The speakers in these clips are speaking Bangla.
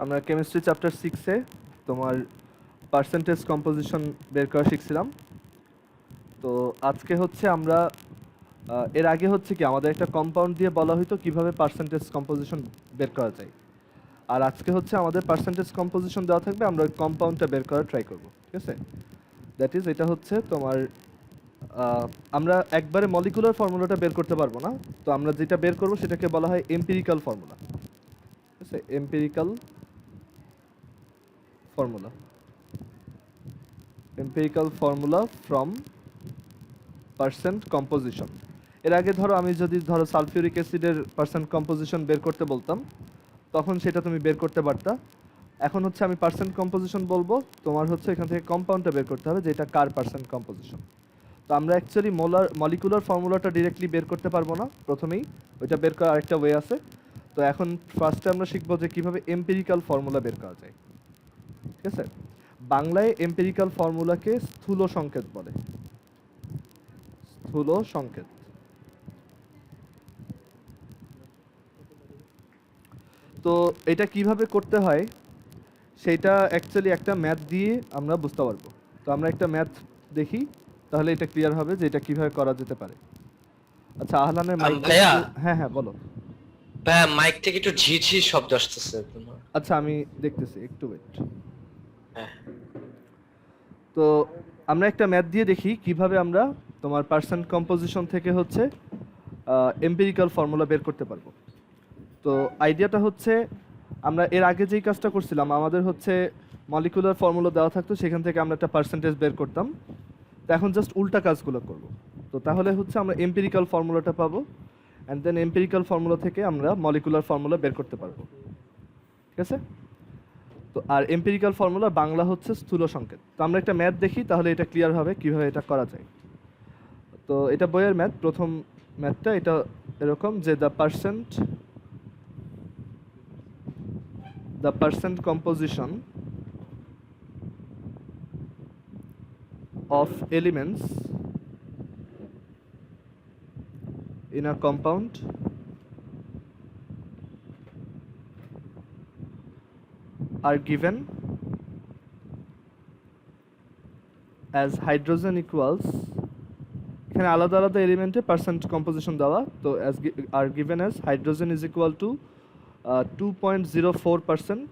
আমরা কেমিস্ট্রি চ্যাপ্টার 6-এ তোমার পার্সেন্টেজ কম্পোজিশন বের করা শিখছিলাম। তো আজকে হচ্ছে আমরা এর আগে হচ্ছে কি আমাদের একটা কম্পাউন্ড দিয়ে বলা হতো কিভাবে পার্সেন্টেজ কম্পোজিশন বের করা যায়। আর আজকে হচ্ছে আমাদের পার্সেন্টেজ কম্পোজিশন দেওয়া থাকবে, আমরা ওই কম্পাউন্ডটা বের করার ট্রাই করব, ঠিক আছে? দ্যাট ইজ এটা হচ্ছে তোমার আমরা একবারে মলিকুলার ফর্মুলাটা বের করতে পারবো না, তো আমরা যেটা বের করব সেটাকে বলা হয় এম্পিরিক্যাল ফর্মুলা, ঠিক আছে? Empirical formula, empirical formula from percent composition. এর আগে ধরো আমি যদি সালফিউরিক অ্যাসিডের পার্সেন্ট কম্পোজিশন বের করতে বলতাম, তখন সেটা তুমি বের করতে পারতা। এখন হচ্ছে আমি পার্সেন্ট কম্পোজিশন বলবো, তোমার হচ্ছে এখান থেকে কম্পাউন্ডটা বের করতে হবে যেটা কার পার্সেন্ট কম্পোজিশন। তো আমরা অ্যাকচুয়ালি মলিকুলার ফর্মুলাটা ডিরেক্টলি বের করতে পারবো না, প্রথমেই ওইটা বের করার আরেকটা ওয়ে আছে। তো এখন ফার্স্টে আমরা শিখবো যে কীভাবে এম্পিরিক্যাল ফর্মুলা বের করা যায়, ঠিক আছে? বাংলায় এম্পিরিক্যাল ফর্মুলাকে স্থূল সংকেত বলে, স্থূল সংকেত। তো এটা কিভাবে করতে হয় সেটা অ্যাকচুয়ালি একটা ম্যাথ দিয়ে আমরা বুঝতে পারবো। তো আমরা একটা ম্যাথ দেখি, তাহলে এটা ক্লিয়ার হবে যে এটা কিভাবে করা যেতে পারে। আচ্ছা, আহলানের মাইক। ভাইয়া, হ্যাঁ হ্যাঁ বলো। ভাইয়া মাইক থেকে একটু ঝিঝি শব্দ আসতেছে তোমার। আচ্ছা আমি দেখতেছি, একটু ওয়েট। হ্যাঁ, তো আমরা একটা ম্যাথ দিয়ে দেখি কিভাবে আমরা তোমার পার্সেন্ট কম্পোজিশন থেকে হচ্ছে এম্পিরিক্যাল ফর্মুলা বের করতে পারবো। তো আইডিয়াটা হচ্ছে আমরা এর আগে যেই কাজটা করছিলাম, আমাদের হচ্ছে মলিকুলার ফর্মুলা দেওয়া থাকতো, সেখান থেকে আমরা একটা পার্সেন্টেজ বের করতাম। তো এখন জাস্ট উল্টা কাজগুলো করব। তো তাহলে হচ্ছে আমরা এম্পিরিক্যাল ফর্মুলাটা পাবো, অ্যান্ড দেন এম্পিরিক্যাল ফর্মুলা থেকে আমরা মলিকুলার ফর্মুলা বের করতে পারবো, ঠিক আছে? তো আর এম্পিরিক্যাল ফর্মুলা বাংলা হচ্ছে স্থূল সংকেত। তো আমরা একটা ম্যাথ দেখি, তাহলে এটা ক্লিয়ার হবে কিভাবে এটা করা যায়। তো এটা বইয়ের ম্যাথ, প্রথম ম্যাথটা এটা এরকম যে the percent composition of elements in a compound are given as hydrogen equals, এখানে আলাদা আলাদা এলিমেন্টে পার্সেন্ট কম্পোজিশন দেওয়া, তো are given as hydrogen is equal to 2.04%।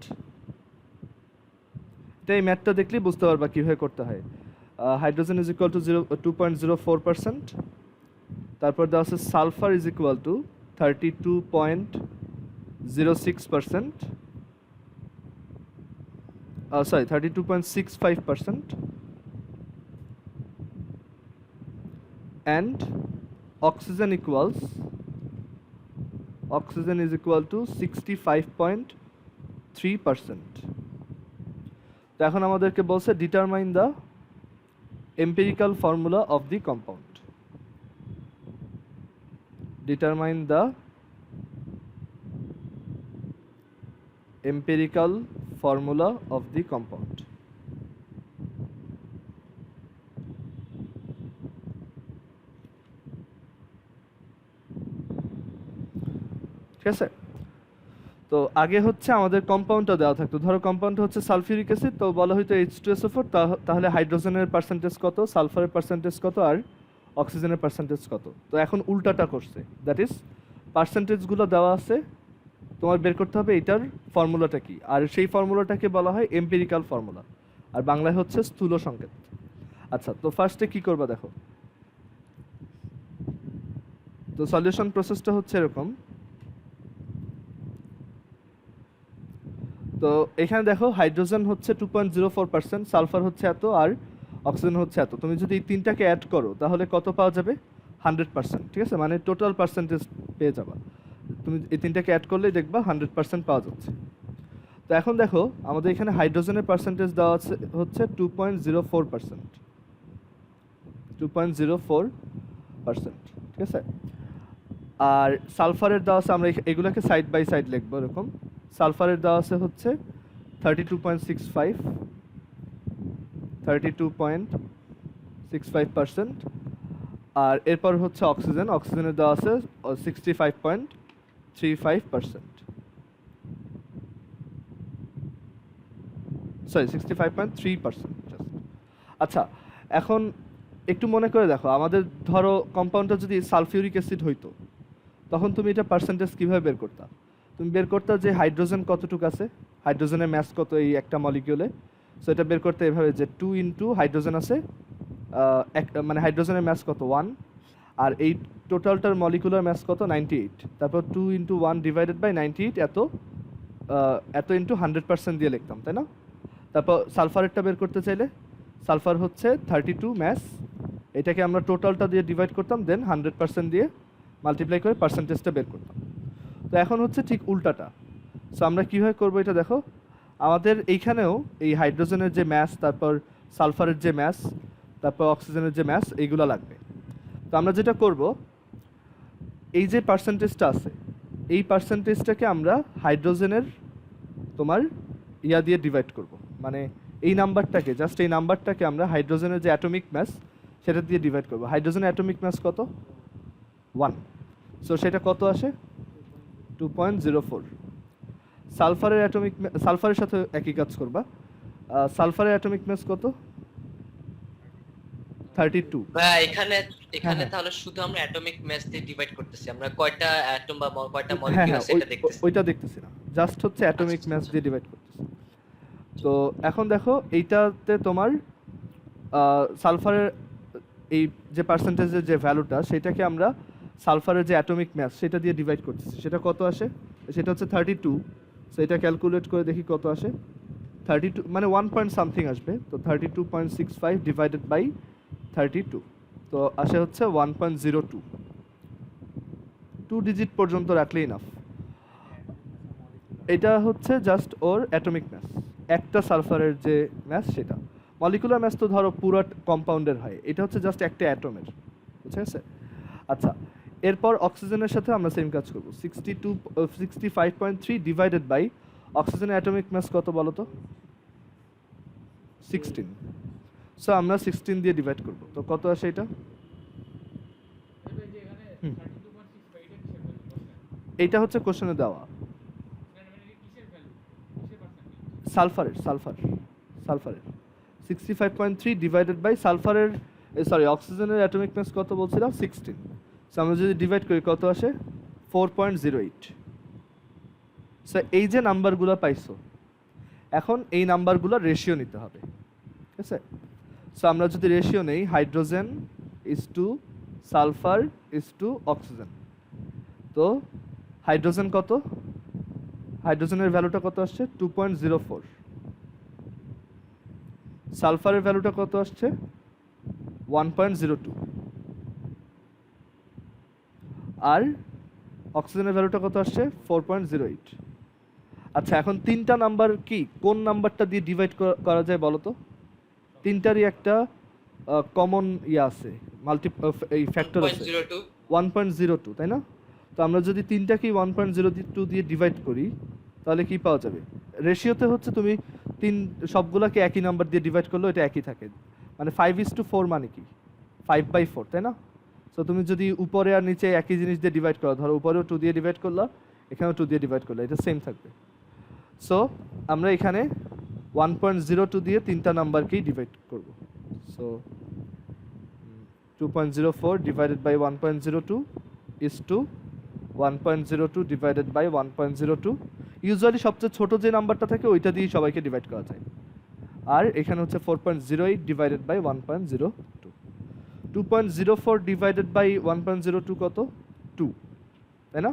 এটা এই ম্যাথটা দেখলেই বুঝতে পারবা কীভাবে করতে হয়। Hydrogen is equal two 2.04%। তারপর দেওয়া আছে sulphur is equal two 32.06%, sorry 32.65%, and oxygen is equal to 65.3%. তো এখন আমাদেরকে বলছে determine the empirical formula of the compound, determine the empirical formula of the compound। ঠিক আছে? তো আগে হচ্ছে আমাদের কম্পাউন্ডটা দেওয়া থাকতো, ধরো কম্পাউন্ডটা হচ্ছে সালফিউরিক অ্যাসিড, তো বলা হয়তো H2SO4, তাহলে হাইড্রোজেনের পার্সেন্টেজ কত, সালফারের পার্সেন্টেজ কত, আর অক্সিজেনের পার্সেন্টেজ কত। তো এখন উল্টাটা করছে, দ্যাট ইজ পার্সেন্টেজগুলো দেওয়া আছে, তোমার বের করতে হবে এটার ফর্মুলাটা কি, আর সেই ফর্মুলাটাকে বলা হয় এম্পিরিক্যাল ফর্মুলা, আর বাংলায় হচ্ছে স্থূল সংকেত। আচ্ছা, তো ফার্স্টে কি করবা দেখো। তো সলিউশন প্রসেসটা হচ্ছে এরকম। তো এখানে দেখো হাইড্রোজেন হচ্ছে 2.04%, সালফার হচ্ছে এত, আর অক্সিজেন হচ্ছে এত। তুমি যদি এই তিনটাকে অ্যাড করো তাহলে কত পাওয়া যাবে? 100%, ঠিক আছে? মানে টোটাল পার্সেন্টেজ পেয়ে যাবা। তুমি এই তিনটাকে অ্যাড করলেই দেখবা 100% পাওয়া যাচ্ছে। তো এখন দেখো আমাদের এখানে হাইড্রোজেনের পার্সেন্টেজ দেওয়া আছে হচ্ছে 2.04%, 2.04%, ঠিক আছে? আর সালফারের দেওয়া আছে, আমরা এগুলোকে সাইড বাই সাইড লিখবো এরকম। সালফারের দেওয়া আছে হচ্ছে 32.65%, আর এরপর হচ্ছে অক্সিজেনের দেওয়া আছে 65.35%। Sorry 65.3% just. আচ্ছা, এখন একটু মনে করে দেখো, আমাদের ধরো কম্পাউন্ডটা যদি সালফিউরিক অ্যাসিড হইতো, তখন তুমি এটা পার্সেন্টেজ কীভাবে বের করতা? তুমি বের করতা যে হাইড্রোজেন কতটুকু আছে, হাইড্রোজেনের ম্যাস কত এই একটা মলিকিউলে। সো এটা বের করতে এভাবে যে 2 ইন্টু হাইড্রোজেন আছে, মানে হাইড্রোজেনের ম্যাস কত 1, আর এই টোটালটার মলিকুলার ম্যাস কত 98, তারপর 2 ইন্টু 1 ডিভাইডেড বাই 98, এত ইন্টু 100% দিয়ে লিখতাম, তাই না? তারপর সালফারেরটা বের করতে চাইলে সালফার হচ্ছে 32 ম্যাস, এটাকে আমরা টোটালটা দিয়ে ডিভাইড করতাম, দেন 100% দিয়ে মাল্টিপ্লাই করে পার্সেন্টেজটা বের করতাম। তো এখন হচ্ছে ঠিক উল্টাটা। সো আমরা কীভাবে করবো এটা দেখো, আমাদের এইখানেও এই হাইড্রোজেনের যে ম্যাস, তারপর সালফারের যে ম্যাস, তারপর অক্সিজেনের যে ম্যাস, এইগুলো লাগবে। তো আমরা যেটা করব, এই যে পার্সেন্টেজটা আছে, এই পার্সেন্টেজটাকে আমরা হাইড্রোজেনের তোমার দিয়ে ডিভাইড করব, মানে এই নাম্বারটাকে, জাস্ট এই নাম্বারটাকে আমরা হাইড্রোজেনের যে অ্যাটমিক ম্যাস সেটা দিয়ে ডিভাইড করব। হাইড্রোজেনের অ্যাটমিক ম্যাস কত 1, সো সেটা কত আসে 2.04। সালফারের অ্যাটমিক, সালফারের সাথে একই কাজ করবা, সালফারের অ্যাটমিক ম্যাস কত 32। ভাই এখানে হ্যাঁ, হ্যাঁ। তাহলে শুধু আমরা অ্যাটমিক মাস দিয়ে ডিভাইড করতেছি, আমরা কয়টা অ্যাটম বা কয়টা হ্যাঁ মলিকিউল হ্যাঁ, আছে এটা দেখতেছি। ওইটা দেখতেছি না, জাস্ট হচ্ছে অ্যাটমিক আচ্ছা, ম্যাস আচ্ছা। দিয়ে ডিভাইড করতেছি। তো এখন দেখো এইটাতে তোমার সালফারের এই যে পার্সেন্টেজের যে ভ্যালুটা, সেটাকে আমরা সালফারের যে অ্যাটমিক ম্যাস সেটা দিয়ে ডিভাইড করতেছি, সেটা কত আসে, সেটা হচ্ছে 32। সো এটা ক্যালকুলেট করে দেখি কত আসে, 32 মানে 1 পয়েন্ট সামথিং আসবে, তো 32.65 ডিভাইডেড বাই 32, তো আসে হচ্ছে 1.02। 2 ডিজিট পর্যন্ত রাখলেই ইনাফ। এটা হচ্ছে জাস্ট ওর অ্যাটমিক ম্যাস, একটা সালফারের যে ম্যাস সেটা। মলিকুলার ম্যাস তো ধরো পুরো কম্পাউন্ডের হয়, এটা হচ্ছে জাস্ট একটা অ্যাটমের, বুঝে গেছে? আচ্ছা, এরপর অক্সিজেনের সাথে আমরা সেম কাজ করব। 65.3 ডিভাইডেড বাই অক্সিজেনের অ্যাটমিক ম্যাস কত বলো তো 16। সো আমরা 16 দিয়ে ডিভাইড করব, তো কত আসে এটা? এইটা হচ্ছে কোশ্চেনে দেওয়া সালফারের 65.3 ডিভাইডেড বাই সালফারের, সরি অক্সিজেনের অ্যাটমিক মাস কত বলছিলাম 16। সো আমরা যদি ডিভাইড করি কত আসে 4.08। সো এই যে নাম্বারগুলো পাইছো, এখন এই নাম্বারগুলো রেশিও নিতে হবে, ঠিক আছে? সো আমরা যদি রেশিও নেই, hydrogen is to sulphur is to oxygen, তো হাইড্রোজেন কত, হাইড্রোজেনের ভ্যালুটা কত আসছে 2.04, সালফারের ভ্যালুটা কত আসছে 1.02, আর অক্সিজেনের ভ্যালুটা কত আসছে 4.08। আচ্ছা, এখন তিনটা নাম্বার কি, কোন নাম্বারটা দিয়ে ডিভাইড করা যায় বলো তো? তিনটারই একটা কমন আছে, এই ফ্যাক্টর আছে 1.02, তাই না? তো আমরা যদি তিনটাকেই 1.02 দিয়ে ডিভাইড করি, তাহলে কি পাওয়া যাবে? রেশিওতে হচ্ছে তুমি সবগুলোকে একই নাম্বার দিয়ে ডিভাইড করলে এটা একই থাকে, মানে 5:4 মানে কি 5/4, তাই না? সো তুমি যদি উপরে আর নিচে একই জিনিস দিয়ে ডিভাইড করো, ধরো উপরেও 2 দিয়ে ডিভাইড করলা, এখানেও 2 দিয়ে ডিভাইড করলে, এটা সেম থাকবে। সো আমরা এখানে 1.02 দিয়ে তিনটা নাম্বারকেই ডিভাইড করব। So 2.04 divided by 1.02 is to 1.02 divided by 1.02। Usually সবচেয়ে ছোট যে নাম্বারটা থাকে ওইটা দিয়ে সবাইকে ডিভাইড করা যায়। আর এখানে হচ্ছে 4.08 ডিভাইডেড বাই 1.02। 2.04 ডিভাইডেড বাই 1.02 কত 2, তাই না?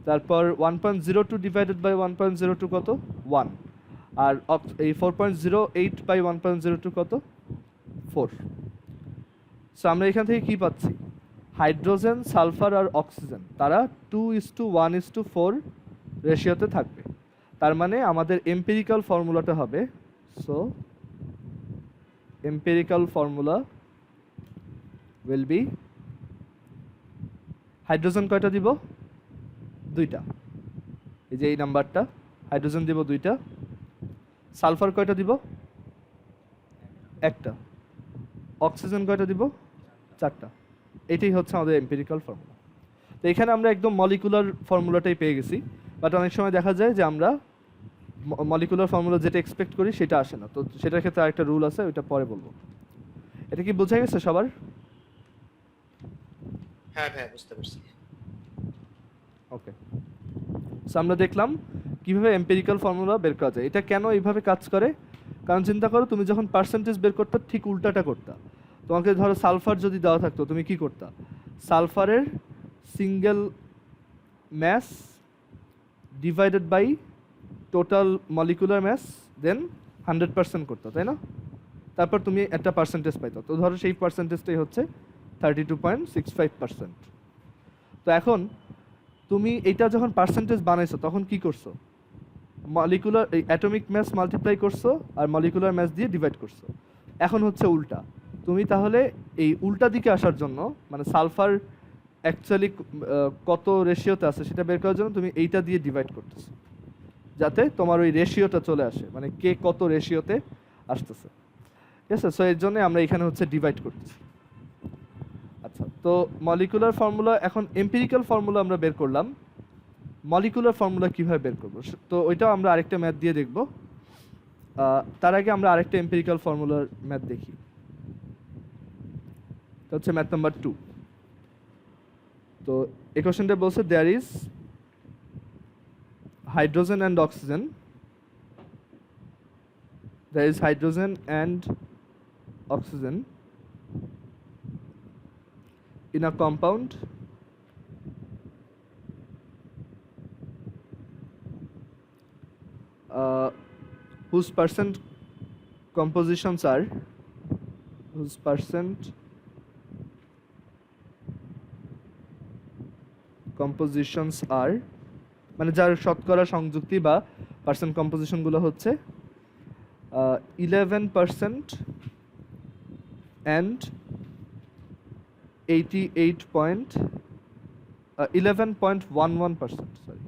তারপর 1.02 ডিভাইডেড বাই 1.02 কত 1, আর এই 4.08 বাই 1.02 কত 4। সো আমরা এখান থেকে কি পাচ্ছি, হাইড্রোজেন, সালফার আর অক্সিজেন তারা 2:1:4 রেশিওতে থাকবে। তার মানে আমাদের এম্পিরিক্যাল ফর্মুলাটা হবে, so empirical formula will be, hydrogen কয়টা দিব 2টা, এই যে এই নাম্বারটা, হাইড্রোজেন দিব 2টা, সালফার কয়টা দিব 1টা, অক্সিজেন কয়টা দিব 4টা। এটাই হচ্ছে আমাদের এম্পিরিক্যাল ফর্মুলা। তো এখানে আমরা একদম মলিকুলার ফর্মুলাটাই পেয়ে গেছি, বাট অনেক সময় দেখা যায় যে আমরা মলিকুলার ফর্মুলা যেটা এক্সপেক্ট করি সেটা আসে না, তো সেটার ক্ষেত্রে আরেকটা রুল আছে, ওইটা পরে বলবো। এটা কি বোঝা গেছে সবার? হ্যাঁ ভাই বুঝতে পারছি। ওকে, সো আমরা দেখলাম কিভাবে এম্পিরিক্যাল ফর্মুলা বের করা যায়। এটা কেন এইভাবে কাজ করে, কারণ চিন্তা করো তুমি যখন পার্সেন্টেজ বের করতে ঠিক উল্টাটা করতা। তোমাকে ধরো সালফার যদি দেওয়া থাকতো, তুমি কি করতা? সালফারের single mass divided by total molecular mass, then 100% করতো, তাই না? তারপর তুমি একটা পার্সেন্টেজ পাইতো, তো ধরো সেই পার্সেন্টেজটাই হচ্ছে 32.65%। তো এখন তুমি এটা যখন পার্সেন্টেজ বানাইছো তখন কি করছো? মলিকুলার এই অ্যাটমিক ম্যাস মাল্টিপ্লাই করছো আর মলিকুলার ম্যাস দিয়ে ডিভাইড করছো। এখন হচ্ছে উল্টা, তুমি তাহলে এই উল্টা দিকে আসার জন্য, মানে সালফার অ্যাকচুয়ালি কত রেশিওতে আছে সেটা বের করার জন্য তুমি এইটা দিয়ে ডিভাইড করতেছো, যাতে তোমার ওই রেশিওটা চলে আসে, মানে কে কত রেশিওতে আসতেছে। ঠিক আছে, সো এর জন্য আমরা এখানে হচ্ছে ডিভাইড করতেছি। আচ্ছা, তো মলিকুলার ফর্মুলা, এখন এম্পিরিক্যাল ফর্মুলা আমরা বের করলাম, মলিকুলার ফর্মুলা কিভাবে বের করব তো ওইটাও আমরা আরেকটা ম্যাথ দিয়ে দেখব। তার আগে আমরা আরেকটা এম্পিরিক্যাল ফর্মুলার ম্যাথ দেখি, এটা হচ্ছে ম্যাথ নাম্বার 2। তো এই কোশ্চেনটা বলছে there is hydrogen and oxygen, there is hydrogen and oxygen in a compound whose percent compositions are মানে যার শতকরা সংযুক্তি বা পার্সেন্ট কম্পোজিশন গুলো হচ্ছে 11% and 11.11%, sorry,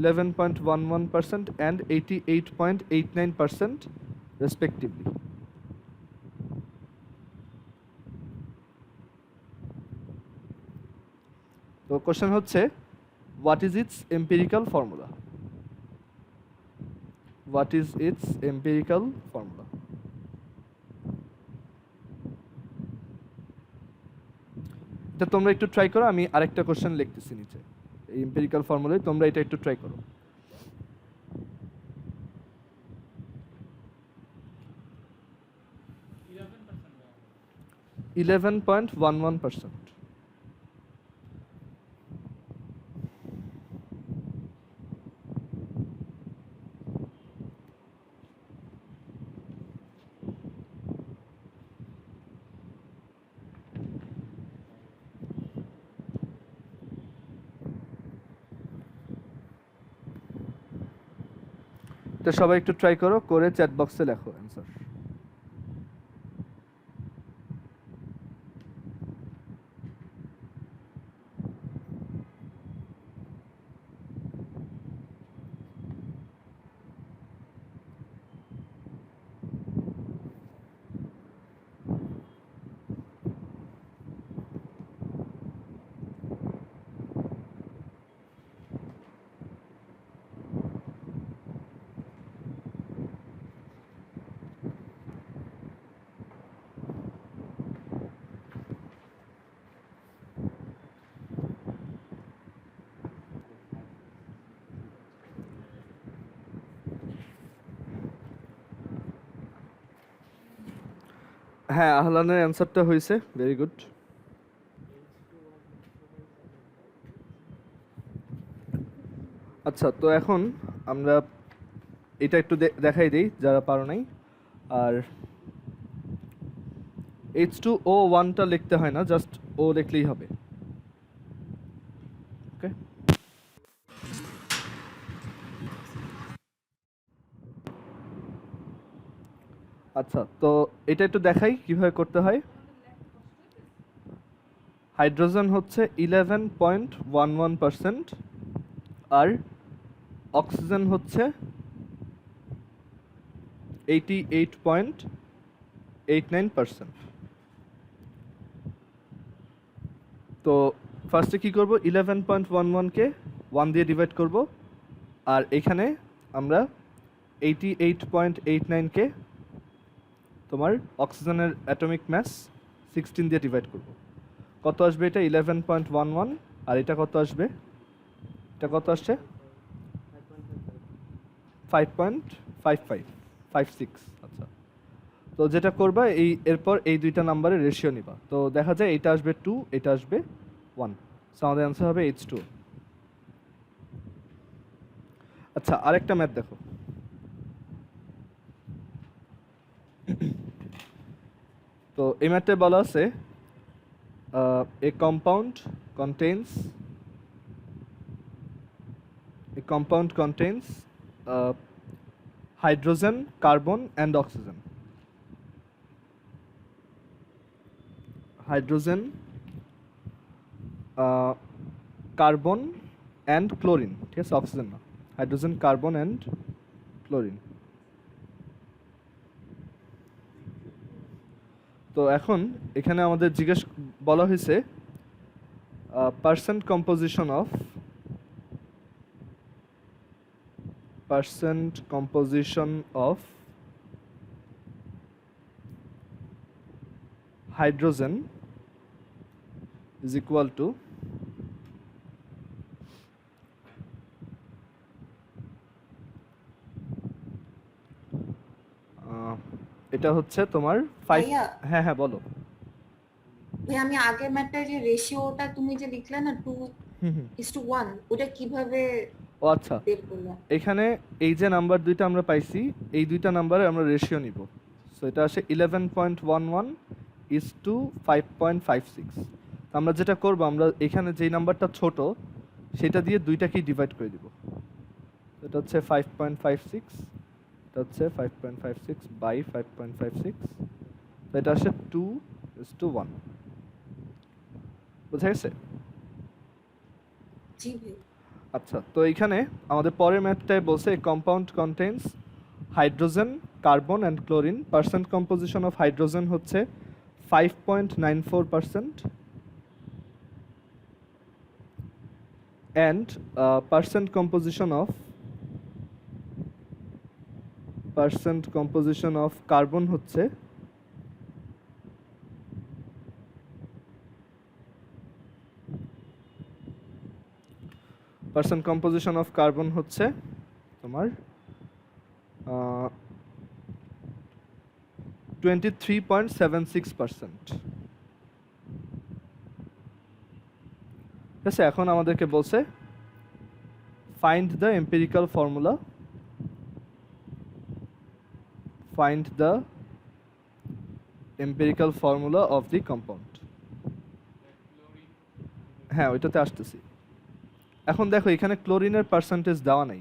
11.11% and 88.89% respectively. তো কোশ্চেন হচ্ছে what is its empirical formula? What is its empirical formula? এটা তোমরা একটু ট্রাই করো, আমি আরেকটা কোশ্চেন লিখতেছি নিচে এই এম্পিরিক্যাল ফর্মুলায়, তোমরা এটা একটু ট্রাই করো। 11.11%। তো সবাই একটু ট্রাই করো, করে চ্যাট বক্সে লেখো অ্যান্সার। হ্যাঁ, আহলানের অ্যান্সারটা হয়েছে, ভেরি গুড। আচ্ছা, তো এখন আমরা এটা একটু দেখাই দিই যারা পারো নাই। আর H2O1টা লিখতে হয় না, জাস্ট ও লিখলেই হবে। ওকে, আচ্ছা, তো এটা একটু দেখাই কিভাবে করতে হয়। হাইড্রোজেন হচ্ছে 11.11% আর অক্সিজেন হচ্ছে 88.89%। তো ফার্স্টে কি করব, 11.11কে 1 দিয়ে ডিভাইড করব, আর এখানে আমরা 88.89কে তোমার অক্সিজেনের অ্যাটমিক ম্যাস 16 দিয়ে ডিভাইড করব। কত আসবে এটা? 11.11। আর এটা কত আসবে? এটা কত আসছে? 5.56। আচ্ছা, তো যেটা করবা এরপর এই দুইটা নাম্বারের রেশিও নিবা। তো দেখা যায় এটা আসবে 2, এটা আসবে 1। সো আমাদের অ্যান্সার হবে H2O। আচ্ছা, আরেকটা ম্যাথ দেখো। তো এই ম্যাথে বলা আছে a compound contains hydrogen, carbon and oxygen. Hydrogen, carbon and chlorine, ঠিক আছে, অক্সিজেন না, হাইড্রোজেন, কার্বন অ্যান্ড ক্লোরিন। তো এখন এখানে আমাদের বলা হয়েছে percent composition of hydrogen is equal to এটা হচ্ছে তোমার 5। ভাইয়া। হ্যাঁ হ্যাঁ বলো। ভাই আমি আগের ম্যাটটা যে রেশিওটা তুমি যে লিখলে না 2:1, ওটা কিভাবে ও আচ্ছা, বের করলে? এখানে এই যে নাম্বার দুইটা আমরা পাইছি, এই দুইটা নাম্বারে আমরা রেশিও নিব। সো এটা আসে 11.11:5.56। আমরা যেটা করব, আমরা এখানে যেই নাম্বারটা ছোট সেটা দিয়ে দুইটাকেই ডিভাইড করে দিব। এটা হচ্ছে 5.56, এটা হচ্ছে 5.56 বাই 5.56। তো এটা আসে 2:1। বুঝা গেছে? জি ভাই। আচ্ছা, তো এইখানে আমাদের পরের ম্যাথটায় বলছে compound contains hydrogen, carbon and chlorine. Percent composition of hydrogen হচ্ছে 5.94% and percent composition of carbon হচ্ছে তোমার 23.76%। ঠিক আছে, এখন আমাদেরকে বলছে find the empirical formula of the compound. হ্যাঁ, ওইটাতে আসতেছি। এখন দেখো, এখানে ক্লোরিনের পার্সেন্টেজ দেওয়া নাই,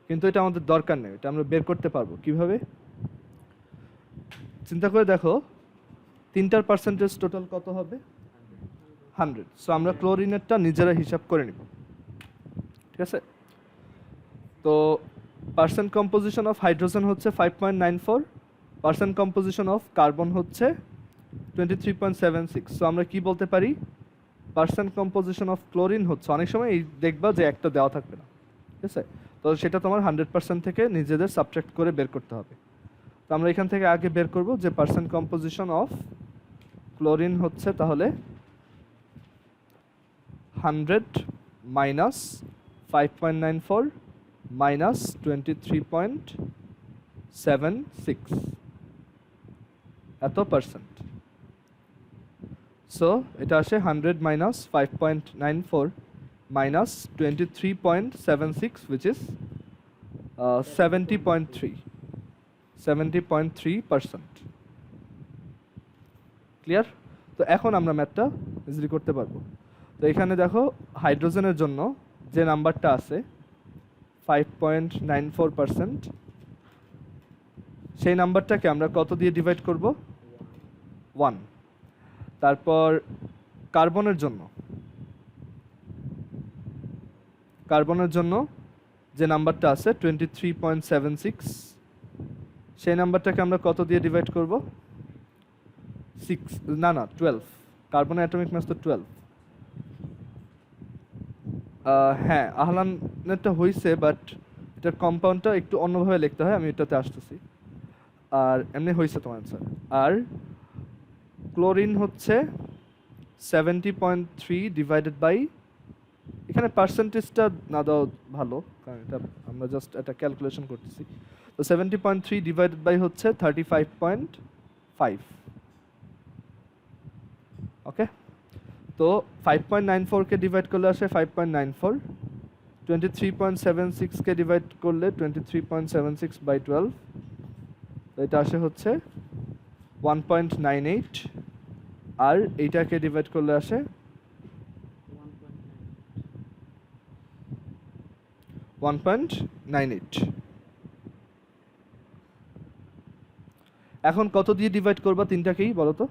কিন্তু এটা আমাদের দরকার নেই, এটা আমরা বের করতে পারবো কিভাবে। চিন্তা করে দেখো, তিনটার পার্সেন্টেজ টোটাল কত হবে? 100। সো আমরা ক্লোরিনেরটা নিজেরা হিসাব করে নিব। ঠিক আছে, তো পার্সেন্ট কম্পোজিশন অফ হাইড্রোজেন হচ্ছে 5.94, পার্সেন্ট কম্পোজিশন অফ কার্বন হচ্ছে 23.76। সো আমরা কি বলতে পারি? পার্সেন্ট কম্পোজিশন অফ ক্লোরিন হচ্ছে, অনেক সময় এই দেখবা যে একটা দেওয়া থাকবে না, ঠিক আছে, তো সেটা তোমার 100% থেকে নিজেদের সাবট্রাক্ট করে বের করতে হবে। তো আমরা এখান থেকে আগে বের করব যে পার্সেন্ট কম্পোজিশন অফ ক্লোরিন হচ্ছে তাহলে 100 মাইনাস 5.94 মাইনাস 23.76 এত পার্সেন্ট। সো এটা আসে 100 minus 5.94 minus 23.76, which is 70.3%। Clear? তো এখন আমরা ম্যাথটা ইজিলি করতে পারবো। তো এখানে দেখো, হাইড্রোজেনের জন্য যে নাম্বারটা আছে 5.94%, সেই নাম্বারটাকে আমরা কত দিয়ে ডিভাইড করব? 1। তারপর কার্বনের জন্য যে নাম্বারটা আছে 23.76, সেই নাম্বারটাকে আমরা কত দিয়ে ডিভাইড করব? 12। কার্বনের অ্যাটমিক মাস তো 12। হ্যাঁ, আহলানেরটা হয়েছে, বাট এটার কম্পাউন্ডটা একটু অন্যভাবে লিখতে হয়, আমি এটাতে আসতেছি। আর এমনি হয়েছে তোমার অ্যান্সার। আর ক্লোরিন হচ্ছে 70.3 ডিভাইডেড বাই, এখানে পার্সেন্টেজটা না দাও ভালো, কারণ এটা আমরা জাস্ট একটা ক্যালকুলেশন করতেছি। তো 70.3 ডিভাইডেড বাই হচ্ছে 35.5। ওকে, তো 5.94 কে ডিভাইড করলে আসে 5.94, 23.76 কে ডিভাইড করলে 23.76 বাই 12, তো এটা আসে হচ্ছে 1.98, আর এইটাকে ডিভাইড করলে আসে 1.98। এখন কত দিয়ে ডিভাইড করবা তিনটাকেই বলো তো?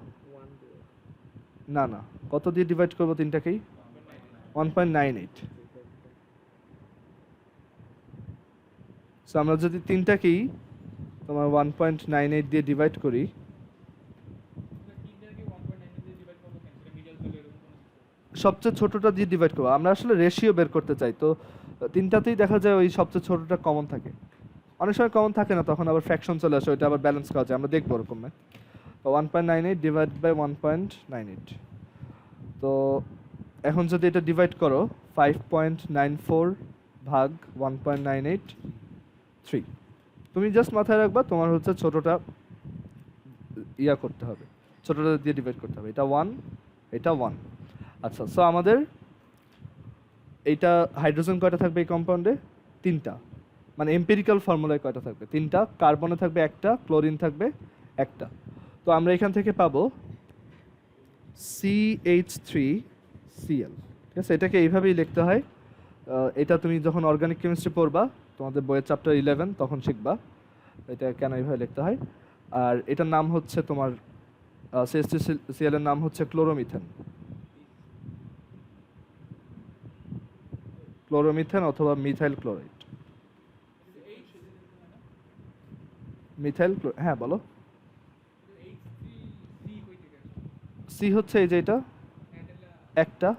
না না, কত দিয়ে ডিভাইড করবো তিনটাকেই? 1.98। সো আমরা যদি তিনটাকেই তোমার 1.98 দিয়ে ডিভাইড করি, সবচেয়ে ছোটটা দিয়ে ডিভাইড করবো। আমরা আসলে রেশিও বের করতে চাই, তো তিনটাতেই দেখা যায় ওই সবচেয়ে ছোটটা কমন থাকে। অনেক সময় কমন থাকে না, তখন আবার ফ্র্যাকশন চলে আসে, ওইটা আবার ব্যালেন্স করা যায়, আমরা দেখবো ওরকম না। তো 1.98 ডিভাইড বাই 1.98, তো এখন যদি এটা ডিভাইড করো 5.94 ভাগ 1.98, তুমি জাস্ট মাথায় রাখবা তোমার হচ্ছে ছোটটা ইয়া করতে হবে, ছোটটা দিয়ে ডিভাইড করতে হবে। এটা 1, এটা 1। আচ্ছা, সো আমাদের এইটা হাইড্রোজেন কয়টা থাকবে এই কম্পাউন্ডে? তিনটা। মানে এম্পিরিক্যাল ফর্মুলায় কয়টা থাকবে? তিনটা। কার্বনে থাকবে একটা, ক্লোরিন থাকবে একটা। তো আমরা এখান থেকে পাবো CH3Cl। ঠিক আছে, এটাকে এইভাবেই লিখতে হয়। এটা তুমি যখন অর্গানিক কেমিস্ট্রি পড়বা, তোমাদের বইয়ের চ্যাপ্টার 11, তখন শিখবা এটা কেন এইভাবে লিখতে হয়। আর এটার নাম হচ্ছে তোমার CH3Cl এর নাম হচ্ছে ক্লোরোমিথেন। ক্লোরোমিথেন অথবা মিথাইল ক্লোরাইড। মিথাইল, হ্যাঁ বলো। সি হচ্ছে এই যে এটা একটা,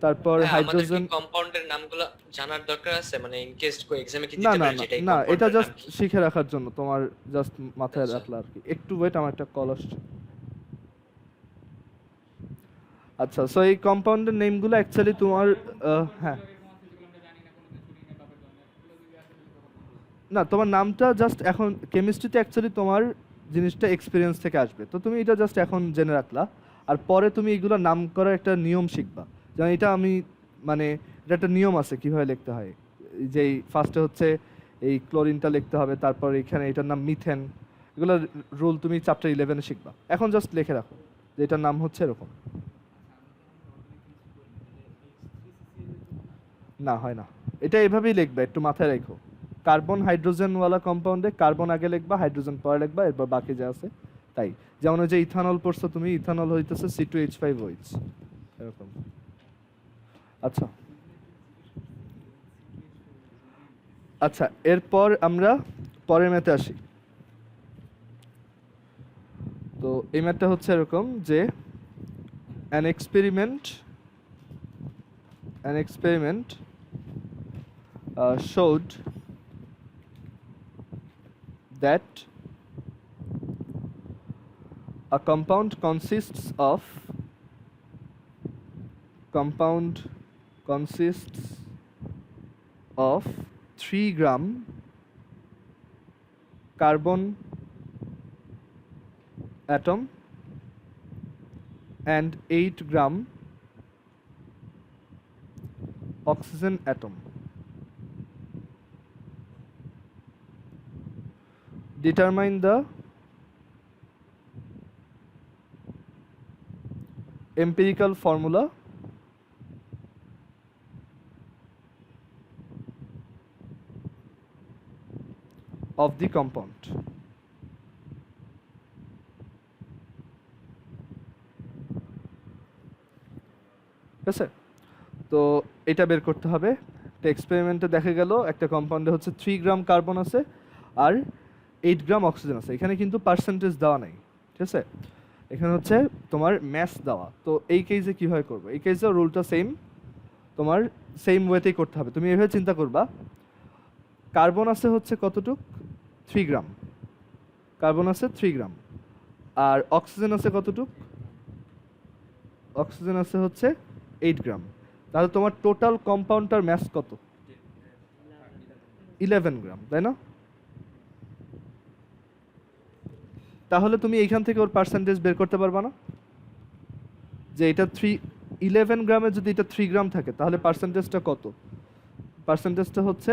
তারপর হাইড্রোজেন। কম্পাউন্ডের নামগুলো জানার দরকার আছে, মানে ইন কেস কোই এক্সামে কি না দিতে না পারে না যেটা এই না, এটা compound-এর জাস্ট নাম কি? শিখে রাখার জন্য, তোমার জাস্ট মাথায় আচ্ছা। রাখলা আর কি। একটু ওয়েট, আমার একটা কল আসছে। আচ্ছা, সো এই কম্পাউন্ডের নেমগুলো অ্যাকচুয়ালি তোমার হ্যাঁ, না তোমার নামটা জাস্ট এখন কেমিস্ট্রিতে অ্যাকচুয়ালি তোমার জিনিসটা এক্সপিরিয়েন্স থেকে আসবে, তো তুমি এটা জাস্ট এখন জেনে রাখলা। আর পরে তুমি এগুলো নাম করার একটা নিয়ম শিখবা, যেমন এটা আমি মানে এটা একটা নিয়ম আছে কিভাবে লিখতে হয়। যেই ফার্স্টে হচ্ছে এই ক্লোরিনটা লিখতে হবে, তারপর এখানে এটার নাম মিথেন। এগুলো রুল তুমি চ্যাপ্টার 11-এ শিখবা। এখন জাস্ট লিখে রাখো যে এটার নাম হচ্ছে এরকম। না হয় না, এটা এভাবেই লিখবা, একটু মাথায় রেখো। কার্বন হাইড্রোজেনওয়ালা কম্পাউন্ডে কার্বন আগে লিখবা, হাইড্রোজেন পরে লিখবা, এরপর বাকি যা আছে তাই। যেমন ওই যে ইথানল পড়ছো তুমি, ইথানল হইতেছে C2H5OH এরকম। আচ্ছা আচ্ছা, এরপর আমরা পরের ম্যাথে আসি। তো এই ম্যাথটা হচ্ছে এরকম যে an experiment showed that a compound consists of 3 gram carbon atom and 8 gram oxygen atom. Determine the empirical formula of the compound. ঠিক আছে, তো এটা বের করতে হবে। একটা এক্সপেরিমেন্টে দেখা গেল একটা কম্পাউন্ডে হচ্ছে 3 গ্রাম কার্বন আছে আর 8 গ্রাম অক্সিজেন আছে। এখানে কিন্তু পার্সেন্টেজ দেওয়া নাই, ঠিক আছে, এখানে হচ্ছে তোমার ম্যাস দেওয়া। তো এই কেসে কীভাবে করবো? এই কেসে রুলটা সেম, তোমার সেম ওয়েতেই করতে হবে। তুমি এভাবে চিন্তা করবা, কার্বন আছে হচ্ছে কতটুক 3 গ্রাম, কার্বন আছে 3 গ্রাম, আর অক্সিজেন আছে কতটুক, অক্সিজেন আছে হচ্ছে 8 গ্রাম। তাহলে তোমার টোটাল কম্পাউন্ডটার ম্যাস কত? 11 গ্রাম, তাই না? তাহলে তুমি এইখান থেকে ওর পার্সেন্টেজ বের করতে পারবা না যে এটা 11 গ্রামে যদি এটা 3 গ্রাম থাকে তাহলে পার্সেন্টেজটা কত? পার্সেন্টেজটা হচ্ছে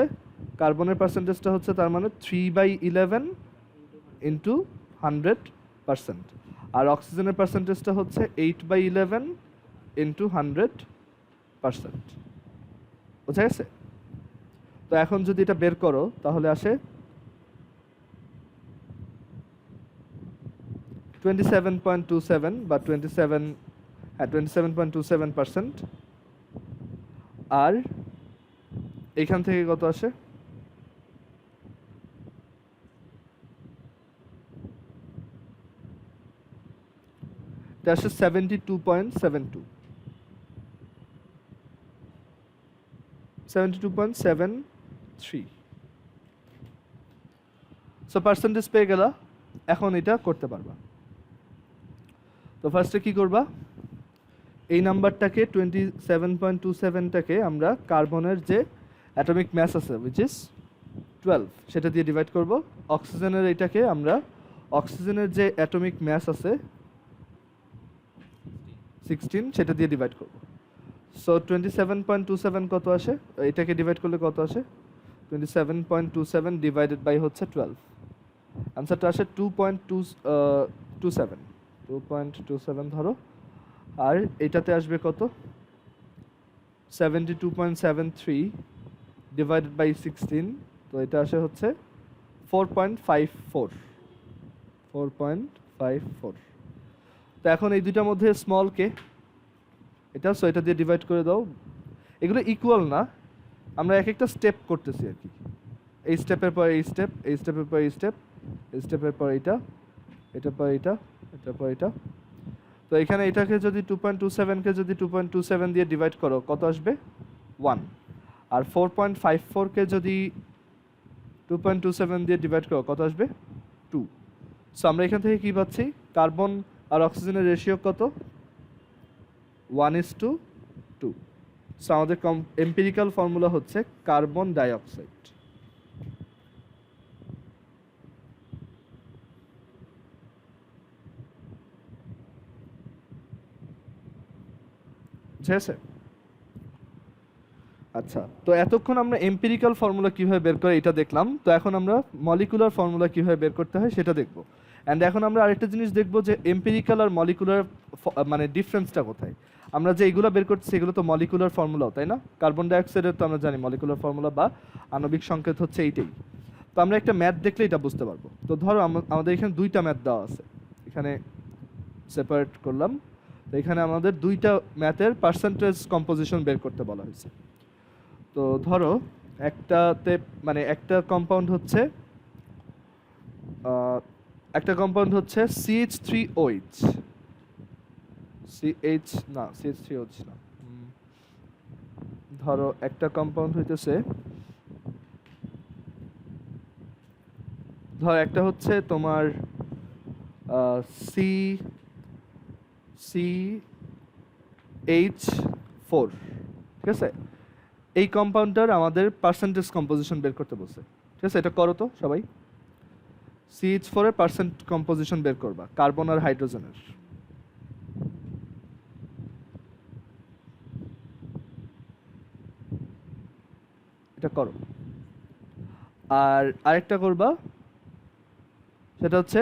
কার্বনের পার্সেন্টেজটা হচ্ছে তার মানে 3/11 ইন্টু 100%, আর অক্সিজেনের পার্সেন্টেজটা হচ্ছে 8/11 ইন্টু 100%। বুঝা গেছে? তো এখন যদি এটা বের করো তাহলে আসে 27.27 বা 27.27%, আর এখান থেকে কত আসে? এটা আসে 72.72, 72.73। সো পার্সেন্টেজ পেয়ে গেলা, এখন এটা করতে পারবা। তো ফার্স্টে কি করবা, এই নাম্বারটাকে 27.27টাকে আমরা কার্বনের যে অ্যাটমিক ম্যাস আছে উইচ ইজ 12 সেটা দিয়ে ডিভাইড করব। অক্সিজেনের এটাকে আমরা অক্সিজেনের যে অ্যাটমিক ম্যাস আছে 16 সেটা দিয়ে ডিভাইড করব। সো 27.27 কত আসে, এটাকে ডিভাইড করলে কত আসে? 27.27 ডিভাইডেড বাই হচ্ছে 12, আনসারটা আসে 2.27 ধরো। আর এটাতে আসবে কত? 72.73 ডিভাইডেড বাই 16, তো এটা আসে হচ্ছে 4.54। তো এখন এই দুইটার মধ্যে স্মল কে এটা, সো এটা দিয়ে ডিভাইড করে দাও। এগুলো ইকুয়াল না, আমরা এক একটা স্টেপ করতেছি আর কি। এই স্টেপের পর এই স্টেপ, এই স্টেপের পর এই স্টেপ, এই স্টেপের পর এটা, এটার পর এটা, এটার পর এটা। তো এখানে এটাকে যদি 2.27কে যদি 2.27 দিয়ে ডিভাইড করো কত আসবে? 1। আর 4.54কে যদি 2.27 দিয়ে ডিভাইড করো কত আসবে? 2। সো আমরা এখান থেকে কি পাচ্ছি? কার্বন আর অক্সিজেনের রেশিও কত? 1:2। সো আমাদের এম্পিরিক্যাল ফর্মুলা হচ্ছে কার্বন ডাইঅক্সাইড। বুঝেছে? আচ্ছা, তো এতক্ষণ আমরা এম্পিরিক্যাল ফর্মুলা কিভাবে বের করে এটা দেখলাম। তো এখন আমরা মলিকুলার ফর্মুলা কিভাবে বের করতে হয় সেটা দেখব। অ্যান্ড এখন আমরা আরেকটা জিনিস দেখব যে এম্পিরিক্যাল আর মলিকুলার মানে ডিফারেন্সটা কোথায়। আমরা যে এগুলো বের করছি এগুলো তো মলিকুলার ফর্মুলাও, তাই না? কার্বন ডাইঅক্সাইডের তো আমরা জানি মলিকুলার ফর্মুলা বা আণবিক সংকেত হচ্ছে এইটাই। তো আমরা একটা ম্যাথ দেখলে এটা বুঝতে পারবো। তো ধরো আমাদের এখানে দুইটা ম্যাথ দেওয়া আছে, এখানে সেপারেট করলাম। তো এখানে আমাদের দুইটা ম্যাথের পার্সেন্টেজ কম্পোজিশন বের করতে বলা হয়েছে। তো ধরো একটাতে মানে একটা কম্পাউন্ড হচ্ছে CH3OH, CH3OH না, ধরো একটা কম্পাউন্ড হইতেছে, ধর একটা হচ্ছে তোমার CH4, ঠিক আছে? এই কম্পাউন্ডটার আমাদের পার্সেন্টেজ কম্পোজিশন বের করতে বলছে, ঠিক আছে? এটা করো তো সবাই। CH4 এর পার্সেন্ট কম্পোজিশন বের করবা কার্বন আর হাইড্রোজেনের। এটা করো। আর আরেকটা করবা, সেটা হচ্ছে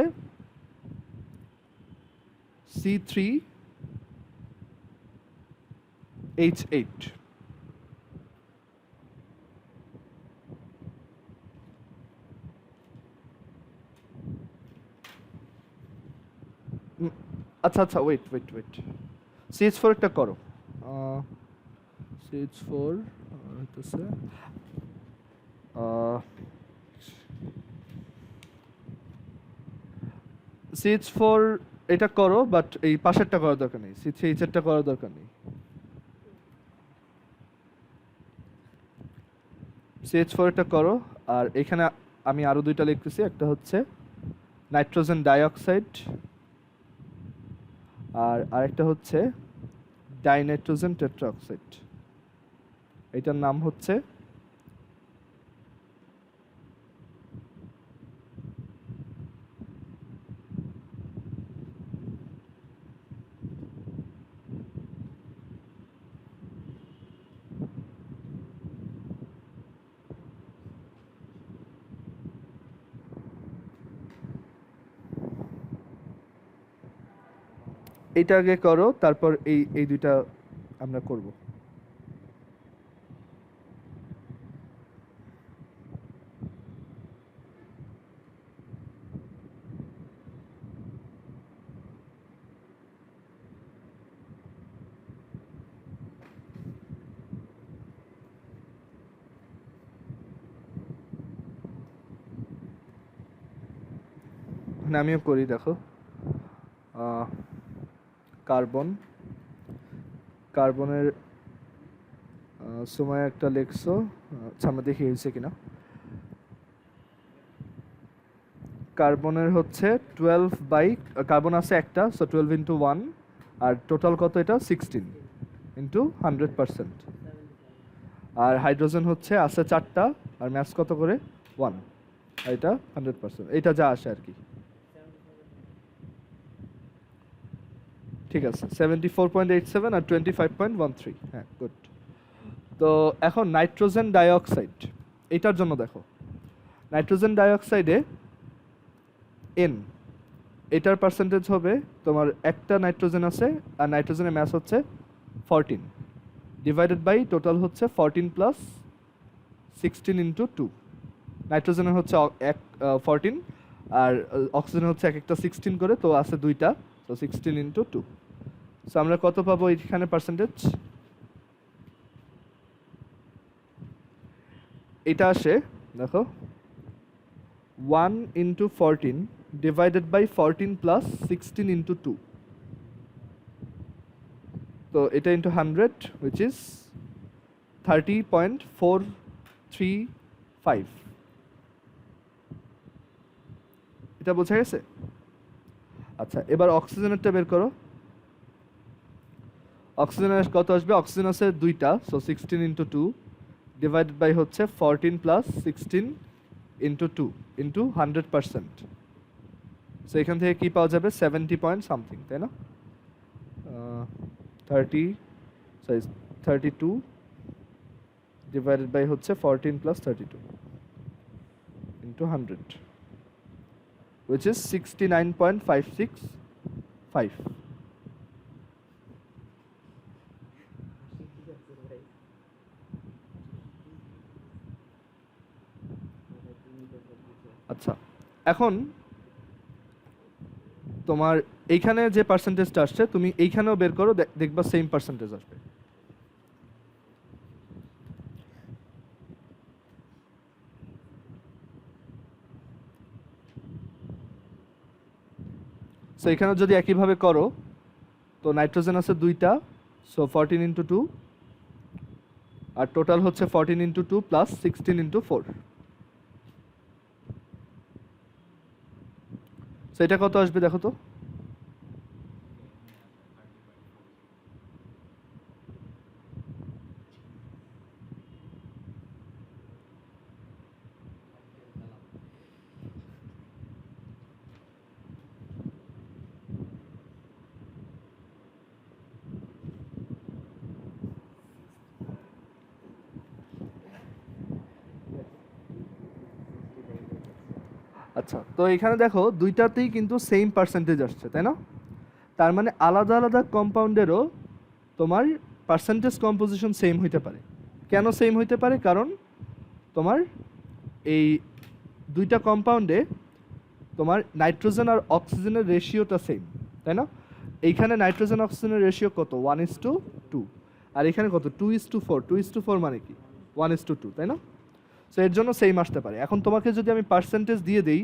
C3H8। আচ্ছা আচ্ছা, ওয়েট, CH4 একটা করো। CH4 হইতেছে CH4 এটা করো, বাট এই পাশেরটা করার দরকার নেই, CH8 করার দরকার নেই। CH4 এটা করো, আর এখানে আমি আরো দুইটা লিখতেছি, একটা হচ্ছে নাইট্রোজেন ডাইঅক্সাইড আর আরেকটা হচ্ছে ডাইনাইট্রোজেন টেট্রাঅক্সাইড। এটার নাম হচ্ছে এইটা আগে করো, তারপর এই এই দুইটা আমরা করব। মানে আমিও করি, দেখো কার্বন, কার্বনের সময় একটা লেখছো, আচ্ছা আমরা দেখি হয়েছে কিনা। কার্বনের হচ্ছে 12 বাই, কার্বন আছে একটা, সো 12 ইন্টু 1, আর টোটাল কত এটা 16 ইন্টু 100%। আর হাইড্রোজেন হচ্ছে আছে 4টা, আর ম্যাস কত করে 1, আর এটা 100%, এটা যা আসে আর কি। ঠিক আছে, 74.87 আর 25.13, হ্যাঁ গুড। তো এখন নাইট্রোজেন ডাইঅক্সাইড, এটার জন্য দেখো নাইট্রোজেন ডাইঅক্সাইডে এন, এটার পার্সেন্টেজ হবে তোমার, একটা নাইট্রোজেন আছে আর নাইট্রোজেনের ম্যাস হচ্ছে 14 ডিভাইডেড বাই টোটাল হচ্ছে 14 প্লাস 16 ইন্টু 2। নাইট্রোজেনের হচ্ছে 14 আর অক্সিজেন হচ্ছে এক একটা 16 করে, তো আছে দুইটা, তো 16 ইন্টু 2। সো আমরা কত পাবো এখানে পার্সেন্টেজ? এটা আসে দেখো 1 into 14 divided by 14 plus 16 into 2, তো এটা ইন্টু 100 হুইচ ইজ 30.435। এটা বোঝা গেছে? আচ্ছা, এবার অক্সিজেনেরটা বের করো। অক্সিজেনের কত আসবে? অক্সিজেন আছে দুইটা, সো 16 ইন্টু 2 ডিভাইডেড বাই হচ্ছে 14 প্লাস 16 ইন্টু 2 ইন্টু 100%। সো এখান থেকে কি পাওয়া যাবে? 70 পয়েন্ট সামথিং, তাই না? 32 ডিভাইডেড বাই হচ্ছে 14 প্লাস 32 ইন্টু 100, which is 69.565. আচ্ছা, এখন তোমার এইখানে যে পার্সেন্টেজটা আসছে তুমি এইখানেও বের করো, দেখবা সেম পার্সেন্টেজ আসবে। সো এখানে যদি একইভাবে করো, তো নাইট্রোজেন আছে দুইটা, সো 14 ইন্টু 2, আর টোটাল হচ্ছে 14 ইন্টু 2 প্লাস 16 ইন্টু 4। সো এটা কত আসবে দেখো তো? আচ্ছা, তো এখানে দেখো দুইটাতেই কিন্তু সেম পার্সেন্টেজ আসছে, তাই না? তার মানে আলাদা আলাদা কম্পাউন্ডেরও তোমার পার্সেন্টেজ কম্পোজিশন সেম হইতে পারে। কেন সেম হইতে পারে? কারণ তোমার এই দুইটা কম্পাউন্ডে তোমার নাইট্রোজেন আর অক্সিজেনের রেশিওটা সেম, তাই না? এইখানে নাইট্রোজেন অক্সিজেনের রেশিও কত? 1:2, আর এখানে কত? 2:4। 2:4 মানে কি? 1:2, তাই না? সো এর জন্য সেম আসতে পারে। এখন তোমাকে যদি আমি পার্সেন্টেজ দিয়ে দেই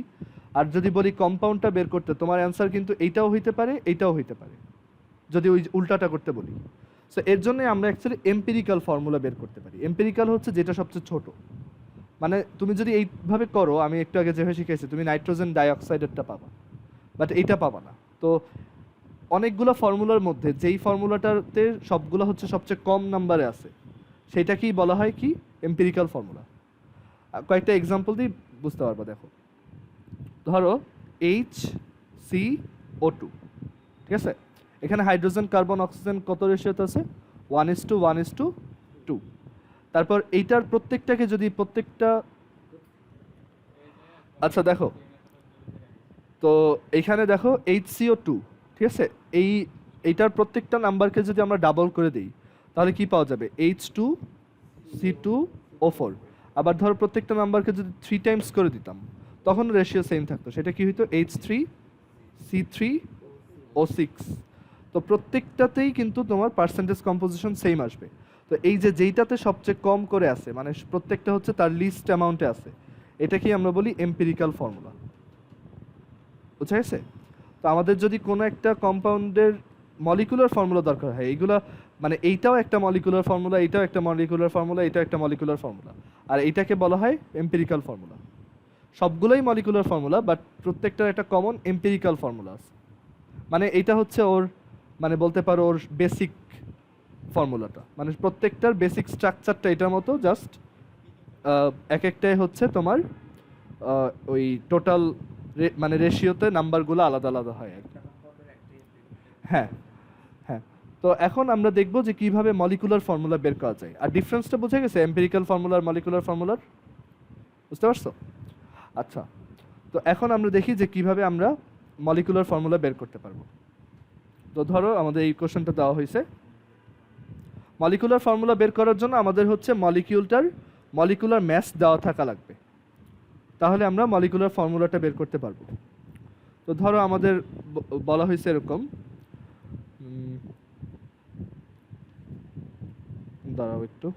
আর যদি বলি কম্পাউন্ডটা বের করতে, তোমার অ্যান্সার কিন্তু এইটাও হইতে পারে, এইটাও হইতে পারে, যদি ওই উল্টাটা করতে বলি। সো এর জন্যই আমরা অ্যাকচুয়ালি এম্পিরিক্যাল ফর্মুলা বের করতে পারি। এম্পিরিক্যাল হচ্ছে যেটা সবচেয়ে ছোট। মানে তুমি যদি এইভাবে করো, আমি একটু আগে যেভাবে শিখেছি, তুমি নাইট্রোজেন ডাইঅক্সাইডেরটা পাবা, বাট এইটা পাবা না। তো অনেকগুলো ফর্মুলার মধ্যে যেই ফর্মুলাটাতে সবগুলো হচ্ছে সবচেয়ে কম নাম্বারে আছে, সেটাকেই বলা হয় কি, এম্পিরিক্যাল ফর্মুলা। কয়েকটা এক্সাম্পল দিই, বুঝতে পারবা। দেখো, ধরো HCO2, ঠিক আছে, এখানে হাইড্রোজেন কার্বন অক্সিজেন কত রেশিওতে আছে? 1:1:2। তারপর এইটার প্রত্যেকটাকে যদি প্রত্যেকটা, আচ্ছা দেখো, তো এইখানে দেখো HCO2, ঠিক আছে, এইটার প্রত্যেকটা নাম্বারকে যদি আমরা ডাবল করে দিই, তাহলে কি পাওয়া যাবে? H2C2O4। আবার ধরো প্রত্যেকটা নাম্বারকে যদি 3 টাইমস করে দিতাম, তখন রেশিও সেম থাকতো, সেটা কি হইতো? H3C3O6। তো প্রত্যেকটাতেই কিন্তু তোমার পার্সেন্টেজ কম্পোজিশন সেম আসবে। তো এই যে যেইটাতে সবচেয়ে কম করে আছে, মানে প্রত্যেকটা হচ্ছে তার লিস্ট অ্যামাউন্টে আছে, এটাকেই আমরা বলি এম্পিরিক্যাল ফর্মুলা। বুঝা গেছে? তো আমাদের যদি কোনো একটা কম্পাউন্ডের মলিকুলার ফর্মুলা দরকার হয়, এইগুলা মানে এইটাও একটা মলিকুলার ফর্মুলা, এইটাও একটা মলিকুলার ফর্মুলা, এইটাও একটা মলিকুলার ফর্মুলা, আর এইটাকে বলা হয় এম্পিরিক্যাল ফর্মুলা। সবগুলোই মলিকুলার ফর্মুলা, বাট প্রত্যেকটার একটা কমন এম্পিরিক্যাল ফর্মুলা আছে। মানে এইটা হচ্ছে ওর, মানে বলতে পারো ওর বেসিক ফর্মুলাটা, মানে প্রত্যেকটার বেসিক স্ট্রাকচারটা এটার মতো, জাস্ট এক একটাই হচ্ছে তোমার ওই টোটাল মানে রেশিওতে নাম্বারগুলো আলাদা আলাদা হয় আর কি। হ্যাঁ, হ্যাঁ। তো এখন আমরা দেখব যে কিভাবে মলিকুলার ফর্মুলা বের করা যায়। আর ডিফারেন্সটা বুঝে গেছে এম্পিরিক্যাল ফর্মুলার মলিকুলার ফর্মুলার? বুঝতে পারছো? আচ্ছা, তো এখন আমরা দেখি যে কিভাবে আমরা মলিকুলার ফর্মুলা বের করতে পারবো। তো ধরো আমাদের এই কোশ্চেনটা দেওয়া হয়েছে, মলিকুলার ফর্মুলা বের করার জন্য আমাদের হচ্ছে মলিকিউলটার মলিকুলার ম্যাস দেওয়া থাকা লাগবে, তাহলে আমরা মলিকুলার ফর্মুলাটা বের করতে পারবো। তো ধরো আমাদের বলা হয়েছে এরকম, দাঁড়াও একটু,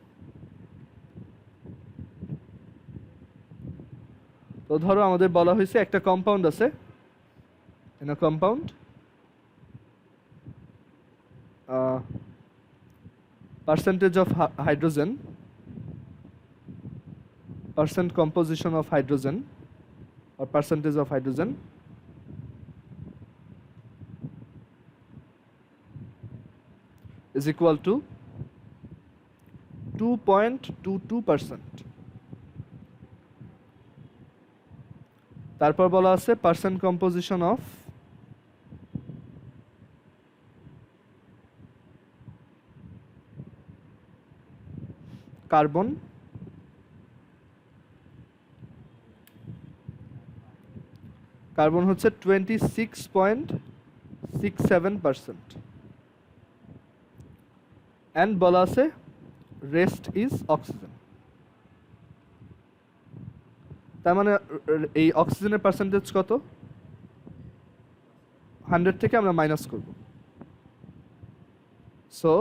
তো ধরো আমাদের বলা হয়েছে একটা কম্পাউন্ড আছে, in a compound percentage of hydrogen, percent composition of hydrogen or percentage of hydrogen is equal to 2.22%. তারপর বলা আছে percent composition of carbon, carbon হচ্ছে 26.67%, অ্যান্ড বলা আছে রেস্ট ইজ অক্সিজেন। তার মানে এই অক্সিজেনের পার্সেন্টেজ কত? 100 থেকে আমরা মাইনাস করব। সো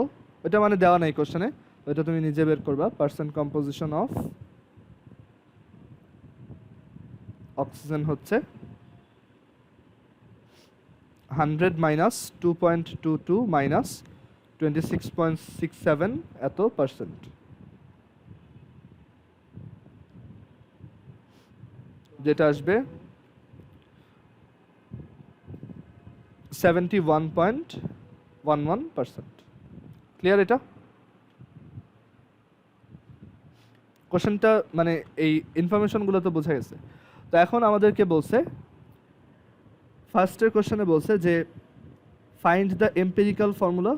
এটা মানে দেওয়া নাই কোশ্চেনে, ওইটা তুমি নিজে বের করবা। পার্সেন্ট কম্পোজিশন অফ অক্সিজেন হচ্ছে 100 মাইনাস 2.22 মাইনাস 26.67 এত পার্সেন্ট, যেটা আসবে 71.11%। ক্লিয়ার? এটা কোশ্চেনটা মানে এই ইনফরমেশনগুলো তো বোঝা গেছে। তো এখন আমাদেরকে বলছে, ফার্স্টের কোশ্চেনে বলছে যে find the empirical formula,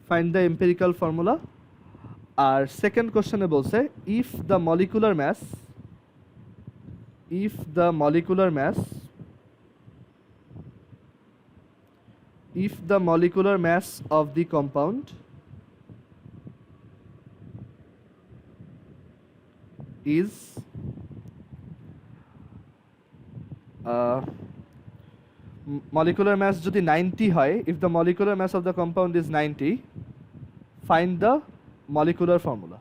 find the empirical formula. আর সেকেন্ড কোশ্চেনে বলছে if the molecular mass, if the molecular mass, if the molecular mass of the compound is molecular mass যদি 90 হয়, if the molecular mass of the compound is 90, find the molecular formula.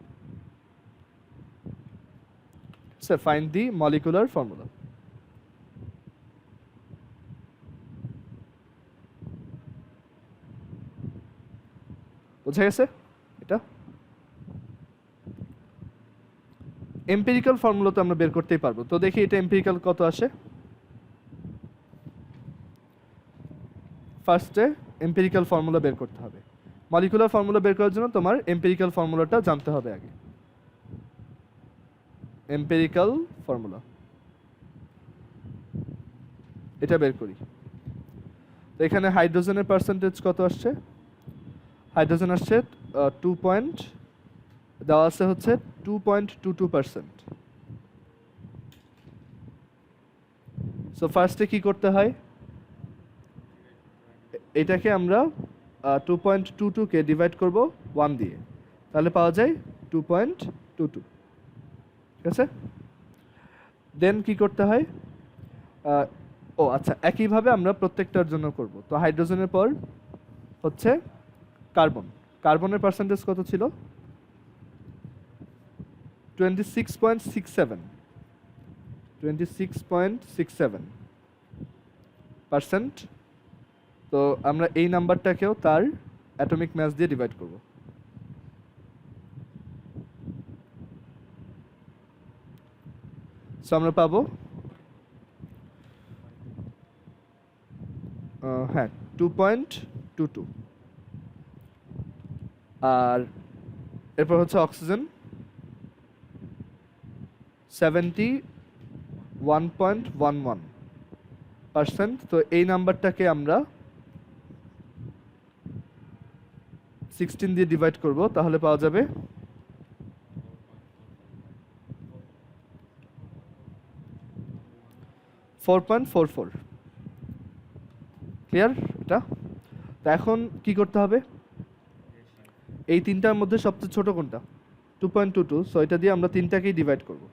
So find the molecular formula. বুঝা গেছে এটা? এম্পিরিক্যাল ফর্মুলা তো আমরা বের করতেই পারবো। তো দেখি এটা এম্পিরিক্যাল কত আসে। ফার্স্টে এম্পিরিক্যাল ফর্মুলা বের করতে হবে। মলিকুলার ফর্মুলা বের করার জন্য তোমার এম্পিরিক্যাল ফর্মুলাটা জানতে হবে আগে। এম্পিরিক্যাল ফর্মুলা এটা বের করি। তো এখানে হাইড্রোজেনের পার্সেন্টেজ কত আসছে? হাইড্রোজেন আসছে 2 পয়েন্ট, দেওয়া আছে হচ্ছে 2.22%। সো ফার্স্টে কি করতে হয়, এটাকে আমরা 2.22 কে ডিভাইড করব 1 দিয়ে, তাহলে পাওয়া যায় 2.22। ঠিক আছে, দেন কি করতে হয়, ও আচ্ছা, একইভাবে আমরা প্রত্যেকটার জন্য করব। তো হাইড্রোজেনের পর হচ্ছে কার্বন। কার্বনের পার্সেন্টেজ কত ছিল? 26.67, 26.67%। তো আমরা এই নাম্বারটাকেও তার অ্যাটমিক মাস দিয়ে ডিভাইড করব। সো আমরা পাবো হ্যাঁ 2.22। আর এরপর হচ্ছে অক্সিজেন 71.11%। তো এই নাম্বারটাকে আমরা 16 দিয়ে ডিভাইড করব, তাহলে পাওয়া যাবে 4.44। ক্লিয়ার এটা? তো এখন কি করতে হবে, এই তিনটার মধ্যে সবচেয়ে ছোট কোনটা? 2.22। সো এটা দিয়ে আমরা তিনটাকেই ডিভাইড করব।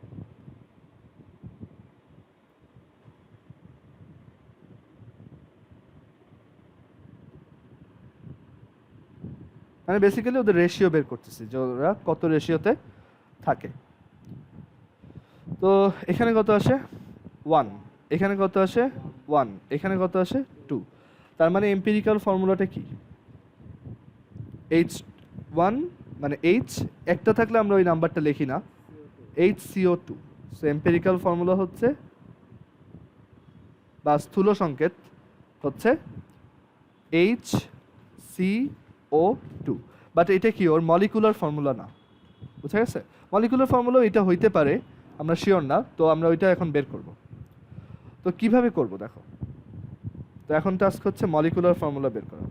মানে বেসিক্যালি ওদের রেশিও বের করতেছি যে ওরা কত রেশিওতে থাকে। তো এখানে কত আসে? 1, এখানে কত আসে? 1, এখানে কত আসে? 2। তার মানে এম্পিরিক্যাল ফর্মুলাটা কি? H1 মানে H একটা থাকলে আমরা ওই নাম্বারটা লিখি না, HCO2। সো এম্পিরিক্যাল ফর্মুলা হচ্ছে বা স্থূল সংকেত হচ্ছে HCO2। বাট এটা কি ওর মলিকুলার ফর্মুলা না, বুঝা গেছে? মলিকুলার ফর্মুলা এটা হইতে পারে, আমরা শিওর না, তো আমরা ওইটা এখন বের করব। তো কিভাবে করব দেখো। তো এখন টাস্ক হচ্ছে মলিকুলার ফর্মুলা বের করা।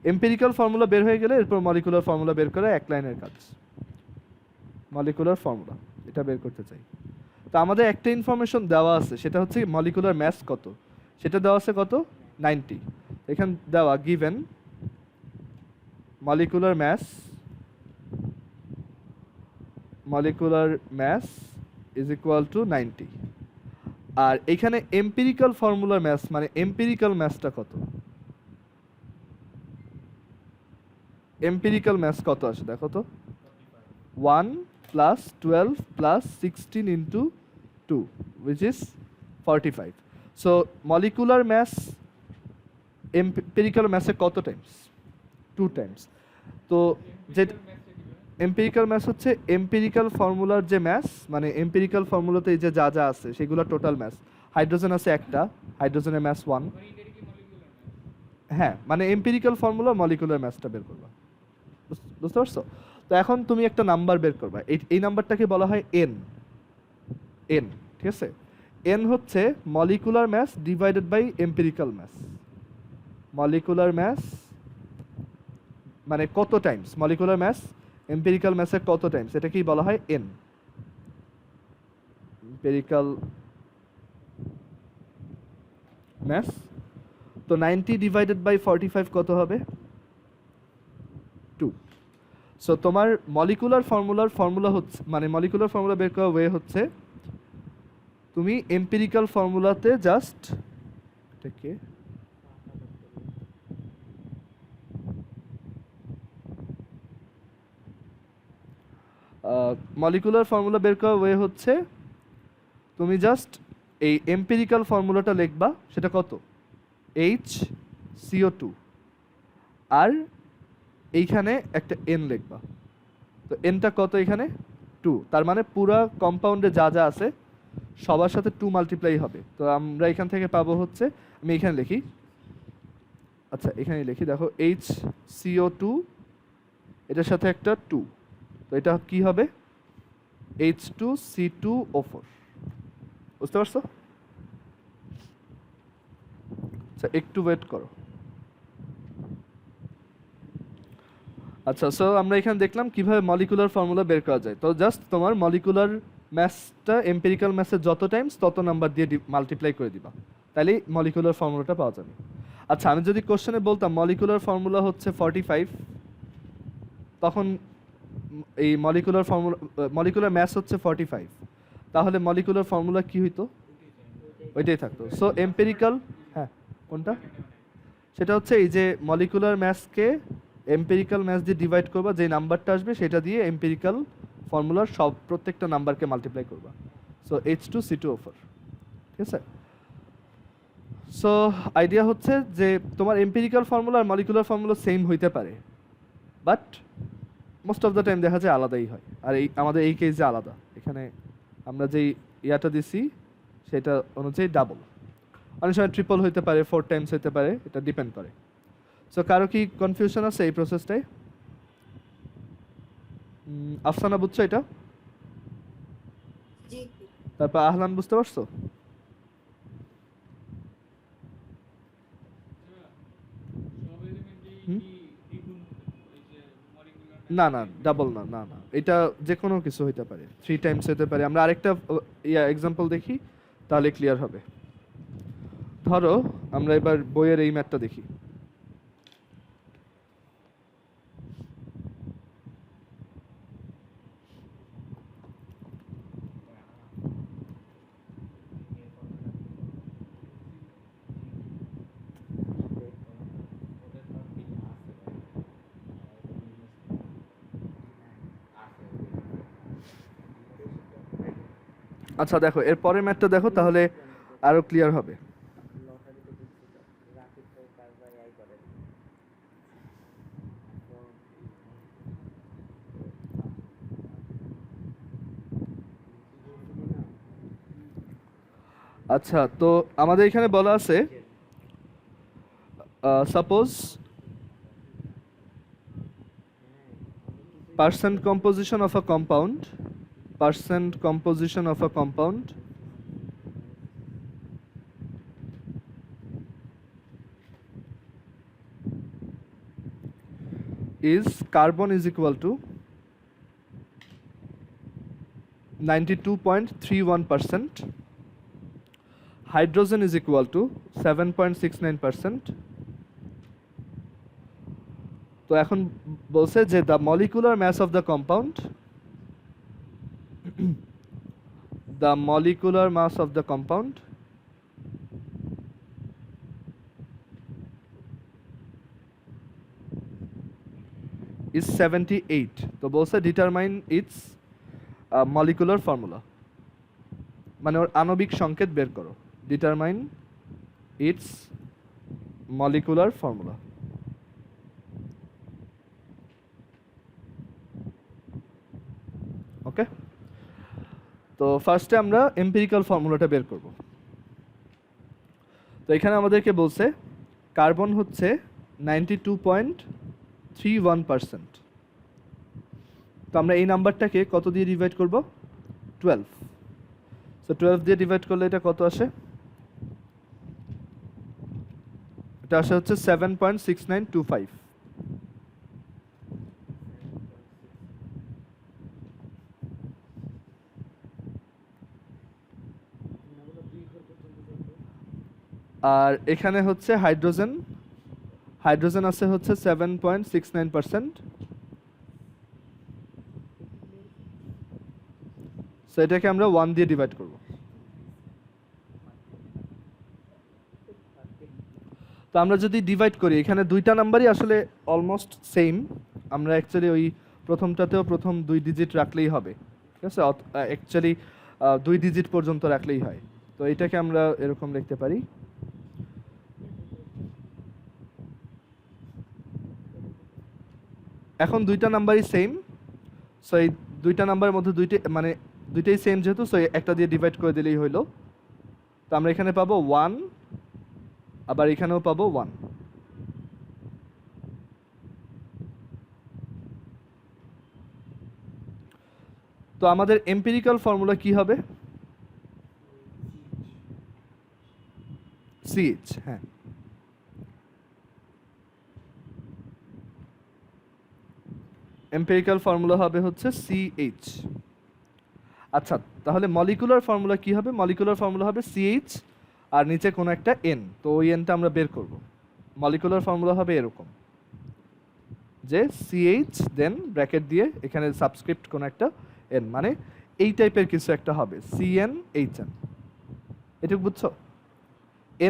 এম্পিরিক্যাল ফর্মুলা বের হয়ে গেলে এরপর মলিকুলার ফর্মুলা বের করা এক লাইনের কাজ। মলিকুলার ফর্মুলা এটা বের করতে চাই। তো আমাদের একটা ইনফরমেশন দেওয়া আছে, সেটা হচ্ছে মলিকুলার ম্যাস কত, সেটা দেওয়া আছে কত? 90। এখানে দেওয়া given molecular mass is equal to 90। আর এখানে এম্পিরিক্যাল ফর্মুলার ম্যাস মানে এম্পিরিক্যাল ম্যাসটা কত? এম্পিরিক্যাল ম্যাস কত আসে দেখো তো? 1 plus 12 plus 16 into 2 which is 45। So molecular mass empirical ম্যাসে কত টাইমস? 2 টাইমস। তো যে এম্পিরিক্যাল ম্যাস হচ্ছে এম্পিরিক্যাল ফর্মুলার যে ম্যাস, মানে এম্পিরিক্যাল ফর্মুলাতে এই যে যা যা আছে সেগুলো টোটাল ম্যাস। হাইড্রোজেন আছে একটা, হাইড্রোজেনের ম্যাস 1। হ্যাঁ, মানে এম্পিরিক্যাল ফর্মুলা মলিকুলার ম্যাসটা বের করবা, বুঝতে পারছো? তো এখন তুমি একটা নাম্বার বের করবা, এই নাম্বারটাকে বলা হয় এন। ঠিক আছে? এন হচ্ছে molecular mass divided by empirical mass. Molecular mass মানে কত টাইমস মলিকুলার ম্যাস এম্পিরিক্যাল ম্যাসের কত টাইমস, এটাকেই বলা হয় এন। Empirical mass. তো 90 ডিভাইডেড বাই 45 কত হবে? 2। সো তোমার মলিকুলার ফর্মুলা হচ্ছে, মানে মলিকুলার ফর্মুলা বের করার ওয়ে হচ্ছে তুমি এম্পিরিক্যাল ফর্মুলাতে জাস্ট এটাকে মলিকুলার ফর্মুলা বের করার ওয়ে হচ্ছে তুমি জাস্ট এই এম্পিরিক্যাল ফর্মুলাটা লিখবা, সেটা কত? HCO2, আর এইখানে একটা এন লিখবা। তো এনটা কত এখানে? টু, তার মানে পুরো কম্পাউন্ডে যা যা আছে সবার সাথে 2 মাল্টিপ্লাই হবে। তো আমরা এখান থেকে পাবো হচ্ছে, আমি এখানে লিখি, আচ্ছা এখানে লিখি, দেখো HCO2 এটার সাথে একটা 2, তো এটা কি হবে H2C2O4। বুঝতে পারছো? আচ্ছা একটু ওয়েট করো। আচ্ছা সো আমরা এখানে দেখলাম কিভাবে মলিকুলার ফর্মুলা বের করা যায়। তো জাস্ট তোমার মলিকুলার ম্যাথটা এম্পিরিক্যাল ম্যাথের যত টাইমস তত নাম্বার দিয়ে মাল্টিপ্লাই করে দিবা, তাহলেই মলিকুলার ফর্মুলাটা পাওয়া যাবে। আচ্ছা আমি যদি কোশ্চেনে বলতাম মলিকুলার ফর্মুলা হচ্ছে 45, তখন এই মলিকুলার ম্যাথ হচ্ছে 45, তাহলে মলিকুলার ফর্মুলা কি হইতো? ওইটাই থাকতো। সো এম্পিরিক্যাল, হ্যাঁ কোনটা? সেটা হচ্ছে এই যে মলিকুলার ম্যাথকে এম্পিরিক্যাল ম্যাথ দিয়ে ডিভাইড করবা, যে নাম্বারটা আসবে সেটা দিয়ে এম্পিরিক্যাল ফর্মুলার প্রত্যেকটা নাম্বারকে মাল্টিপ্লাই করবা। সো H2C2O4, ঠিক আছে? সো আইডিয়া হচ্ছে যে তোমার এম্পিরিক্যাল ফর্মুলা আর মলিকুলার ফর্মুলা সেম হইতে পারে, but most of the time দেখা যায় আলাদাই হয়। আর এই আমাদের এই কেসে আলাদা, এখানে আমরা যেই ইয়াটা দিছি সেটা অনুযায়ী ডাবল, অনেক সময় ট্রিপল হইতে পারে, 4 টাইমস হইতে পারে, এটা ডিপেন্ড করে। সো কারো কি কনফিউশন আছে এই প্রসেসটায়? আফসানা বুঝছো এটা? জি তারপর আহলান বুঝতে পারছো? হুম? না না ডাবল না, না না, এটা যে কোনো কিছু হইতে পারে, 3 টাইমস হতে পারে। আমরা আরেকটা এক্সাম্পল দেখি তাহলে ক্লিয়ার হবে। ধরো আমরা এবার বইয়ের এই ম্যাথটা দেখি। আচ্ছা দেখো এর পরের ম্যাথটা দেখো, তাহলে আরো ক্লিয়ার হবে। আচ্ছা তো আমাদের এখানে বলা আছে suppose percent composition of a compound, percent composition of a compound is carbon is equal to 92.31%, hydrogen is equal to 7.69%. তো এখন বলছে যে the molecular mass of the compound the molecular mass of the compound is 78. তো বলছে determine its molecular formula, মানে ওর আণবিক সংকেত বের করো, determine its molecular formula. ওকে, তো ফার্স্টে আমরা এম্পিরিক্যাল ফর্মুলাটা বের করব। তো এখানে আমাদেরকে বলছে কার্বন হচ্ছে 92.31%। তো আমরা এই নাম্বারটাকে কত দিয়ে ডিভাইড করব? 12। সো 12 দিয়ে ডিভাইড করলে এটা কত আসে? এটা আসে হচ্ছে 7.6925। আর এখানে হচ্ছে হাইড্রোজেন আছে হচ্ছে 7.69%। সো এটাকে আমরা 1 দিয়ে ডিভাইড করব। তো আমরা যদি ডিভাইড করি, এখানে দুইটা নাম্বারই আসলে অলমোস্ট সেম, আমরা অ্যাকচুয়ালি ওই প্রথমটাতেও প্রথম 2 ডিজিট রাখলেই হবে, ঠিক আছে? অ্যাকচুয়ালি 2 ডিজিট পর্যন্ত রাখলেই হয়। তো এটাকে আমরা এরকম লিখতে পারি, এখন দুইটা নাম্বারই সেম, সো এই দুইটা নাম্বারের মধ্যে দুইটাই সেম যেহেতু, সো একটা দিয়ে ডিভাইড করে দিলেই হইলো। তো আমরা এখানে পাবো 1, আবার এখানেও পাবো 1। তো আমাদের এম্পিরিক্যাল ফর্মুলা কি হবে? CH, হ্যাঁ। এম্পিরিক্যাল ফর্মুলা হবে হচ্ছে CH। আচ্ছা, তাহলে মলিকুলার ফর্মুলা কি হবে? মলিকুলার ফর্মুলা হবে CH আর নিচে কোনো একটা N। তো ওই Nটা আমরা বের করব। মলিকুলার ফর্মুলা হবে এরকম, যে CH দেন ব্র্যাকেট দিয়ে এখানে সাবস্ক্রিপ্ট কোনো একটা N, মানে এই টাইপের কিছু একটা হবে, CnHn। এটুকু বুঝছো?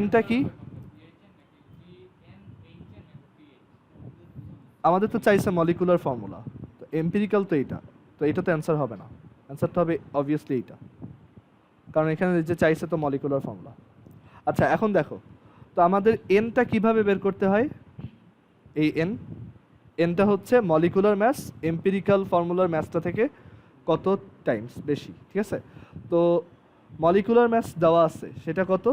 Nটা কি? আমাদের তো চাইছে মলিকুলার ফর্মুলা, তো এম্পিরিক্যাল তো এইটা, তো এটা তো অ্যান্সার হবে না। অ্যান্সারটা হবে অবভিয়াসলি এইটা, কারণ এখানে যে চাইছে তো মলিকুলার ফর্মুলা। আচ্ছা, এখন দেখো তো আমাদের এনটা কিভাবে বের করতে হয়? এই এনটা হচ্ছে মলিকুলার ম্যাস এম্পিরিক্যাল ফর্মুলার ম্যাসটা থেকে কত টাইমস বেশি, ঠিক আছে? তো মলিকুলার ম্যাস দেওয়া আছে, সেটা কত?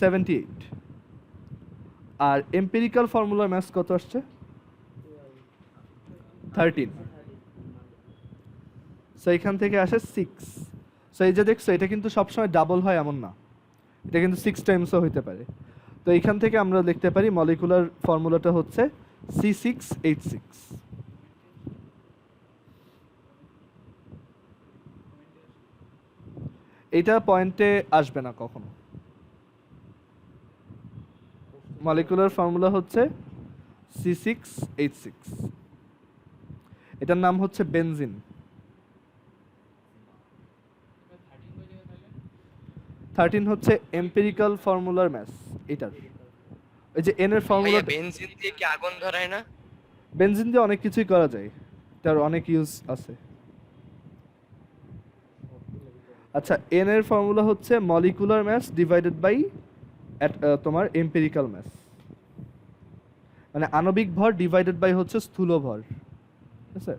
78। আর এম্পিরিক্যাল ফর্মুলার ম্যাস কত আসছে? 13। সো এখান থেকে আসে 6। সো এই যে দেখছো, এটা কিন্তু সবসময় ডাবল হয় এমন না, এটা কিন্তু 6 টাইমসও হইতে পারে। তো এখান থেকে আমরা লিখতে পারি মলিকুলার ফর্মুলাটা হচ্ছে C6H6। এটা পয়েন্টে আসবে না কখনো। মলিকুলার ফর্মুলা হচ্ছে C6H6। এটার নাম হচ্ছে বেনজিন। 13 হচ্ছে এম্পিরিক্যাল ফর্মুলার ম্যাস এটার। এই যে এন এর ফর্মুলা, বেনজিন দিয়ে কি আগুন ধরায় না? বেনজিন দিয়ে অনেক কিছুই করা যায়, তার অনেক ইউজ আছে। আচ্ছা, এন এর ফর্মুলা হচ্ছে মলিকুলার ম্যাস ডিভাইডেড বাই তোমার এম্পিরিক্যাল ম্যাস, মানে আণবিক ভর ডিভাইডেড বাই হচ্ছে স্থূল ভর, ঠিক আছে?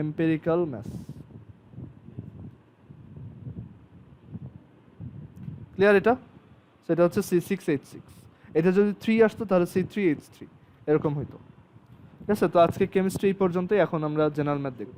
Empirical mass. ক্লিয়ার এটা? সেটা হচ্ছে C6H6। এটা যদি 3 আসতো তাহলে C3H3 এরকম হইতো, ঠিক আছে? তো আজকে কেমিস্ট্রি এই পর্যন্তই। এখন আমরা জেনারেল ম্যাথ দেখব।